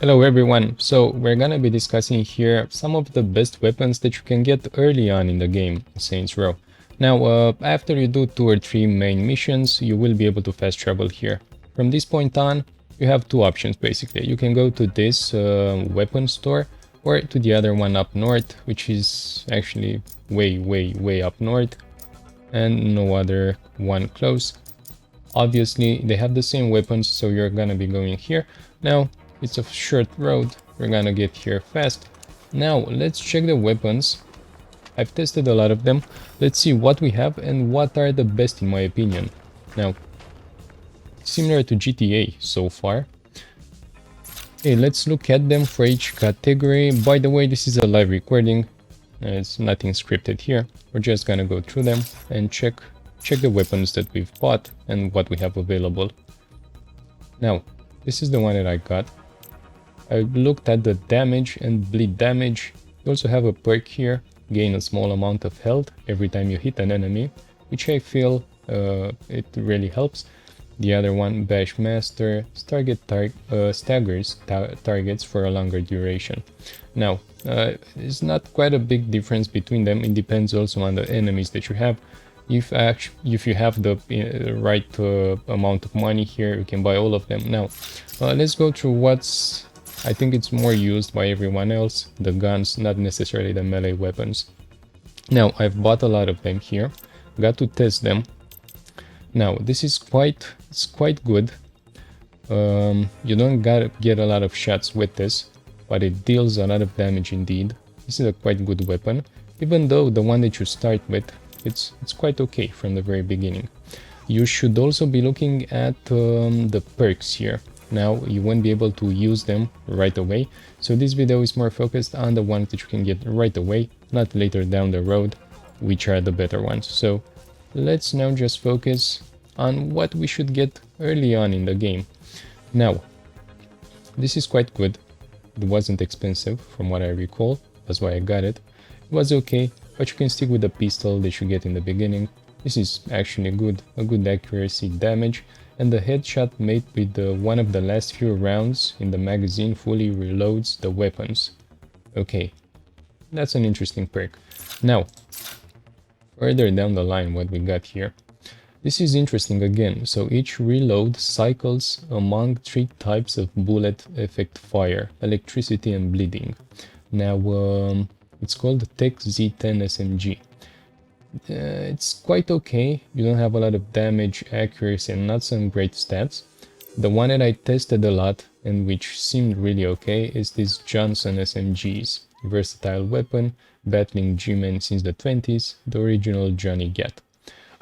Hello everyone, so we're gonna be discussing here some of the best weapons that you can get early on in the game, Saints Row. Now, after you do 2 or 3 main missions, you will be able to fast travel here. From this point on, you have two options basically. You can go to this weapon store or to the other one up north, which is actually way up north, and no other one close. Obviously, they have the same weapons, so you're gonna be going here. Now, it's a short road. We're gonna get here fast. Now, let's check the weapons. I've tested a lot of them. Let's see what we have and what are the best in my opinion. Now, similar to GTA so far. Okay, let's look at them for each category. By the way, this is a live recording. It's nothing scripted here. We're just gonna go through them and check the weapons that we've bought and what we have available. Now, this is the one that I got. I looked at the damage and bleed damage. You also have a perk here, gain a small amount of health every time you hit an enemy, which I feel it really helps. The other one, Bash Master, staggers targets for a longer duration. Now, it's not quite a big difference between them. It depends also on the enemies that you have. If you have the right amount of money here, you can buy all of them. Now, let's go through what's, I think it's more used by everyone else, the guns, not necessarily the melee weapons. Now, I've bought a lot of them here, got to test them. Now, this is quite good. You don't get a lot of shots with this, but it deals a lot of damage indeed. This is a quite good weapon, even though the one that you start with, it's quite okay from the very beginning. You should also be looking at the perks here. Now, you won't be able to use them right away, so this video is more focused on the ones that you can get right away, not later down the road, which are the better ones. So let's now just focus on what we should get early on in the game. Now, this is quite good. It wasn't expensive from what I recall, that's why I got it. It was okay, but you can stick with the pistol that you get in the beginning. This is actually good, a good accuracy damage, and the headshot made with one of the last few rounds in the magazine fully reloads the weapons. Okay, that's an interesting perk. Now, further down the line, what we got here. This is interesting again. So each reload cycles among 3 types of bullet effect fire, electricity and bleeding. Now, it's called the 𝐒𝐀/Z10 SMG. It's quite okay. You don't have a lot of damage, accuracy, and not some great stats. The one that I tested a lot and which seemed really okay is this Johnson SMGs. Versatile weapon, battling G-men since the 20s, the original Johnny Gat.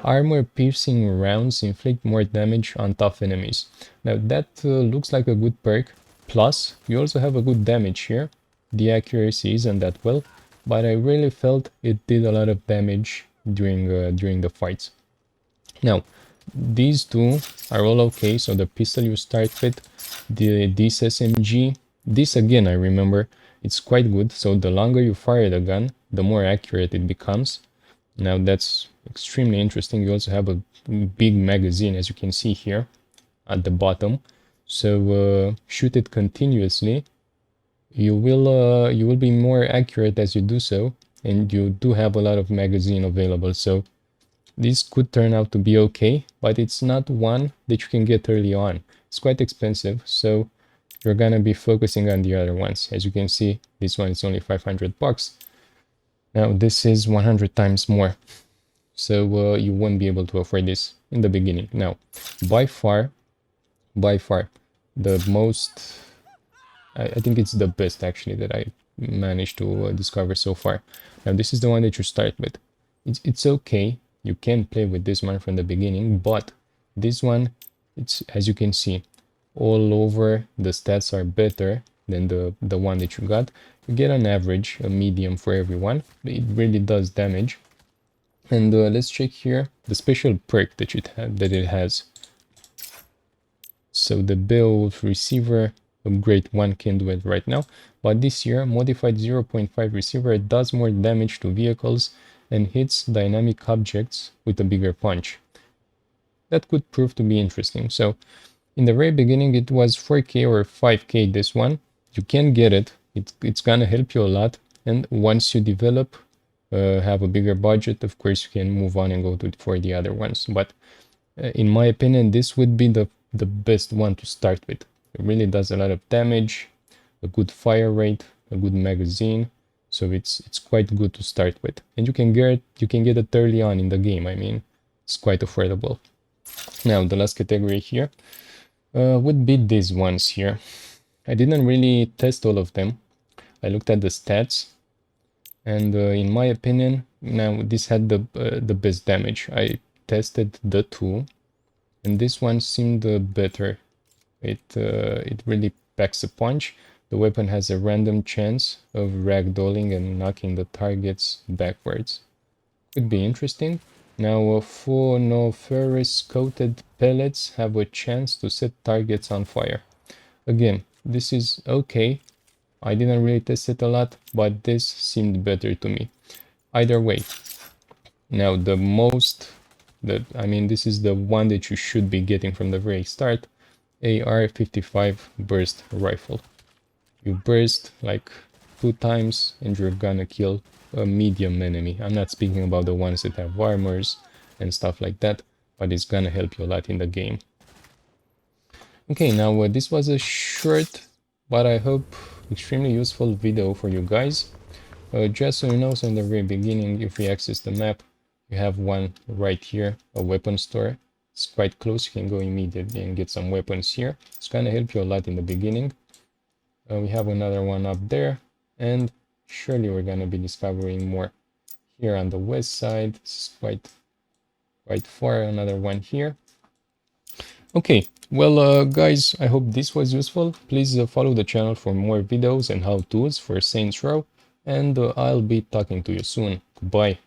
Armor-piercing rounds inflict more damage on tough enemies. Now that looks like a good perk. Plus, you also have a good damage here. The accuracy isn't that well, but I really felt it did a lot of damage during the fights. Now, these two are all okay. So the pistol you start with, this SMG, this again I remember, it's quite good. So the longer you fire the gun, the more accurate it becomes. Now that's extremely interesting. You also have a big magazine, as you can see here at the bottom. So shoot it continuously. You will be more accurate as you do so, and you do have a lot of magazine available. So this could turn out to be okay, but it's not one that you can get early on. It's quite expensive, so you're gonna be focusing on the other ones. As you can see, this one is only 500 bucks. Now this is 100 times more, so you won't be able to afford this in the beginning. Now, by far, the most, I think it's the best actually that I managed to discover so far. Now this is the one that you start with. It's okay, you can play with this one from the beginning, but this one, it's, as you can see, all over the stats are better than the one that you got. You get an average, a medium for everyone. It really does damage. And let's check here the special perk that it has. So the Beowulf receiver, upgrade 1 can do it right now, but this year modified 0.5 receiver does more damage to vehicles and hits dynamic objects with a bigger punch. That could prove to be interesting. So in the very beginning it was 4K or 5K this one. you can get it. It's gonna help you a lot. And once you develop, have a bigger budget, of course you can move on and go for the other ones. But in my opinion, this would be the best one to start with. It really does a lot of damage, a good fire rate, a good magazine. So it's quite good to start with. And you can get it early on in the game. I mean, it's quite affordable. Now the last category here would be these ones here. I didn't really test all of them. I looked at the stats, and in my opinion, now this had the best damage. I tested the two, and this one seemed better. It really packs a punch. The weapon has a random chance of ragdolling and knocking the targets backwards. Could be interesting. Now, ferrous coated pellets have a chance to set targets on fire. Again, this is okay. I didn't really test it a lot, but this seemed better to me. Either way. Now, this is the one that you should be getting from the very start. AR-55 burst rifle. You burst like 2 times and you're gonna kill a medium enemy. I'm not speaking about the ones that have armors and stuff like that, but it's gonna help you a lot in the game. Okay, now this was a short, but I hope extremely useful video for you guys. Just so you know, so in the very beginning, if we access the map, you have one right here, a weapon store. It's quite close, you can go immediately and get some weapons here. It's gonna help you a lot in the beginning. We have another one up there, and surely we're gonna be discovering more here on the west side. It's quite far. Another one here. Okay, well guys, I hope this was useful. Please follow the channel for more videos and how-tos for Saints Row, and I'll be talking to you soon. Goodbye.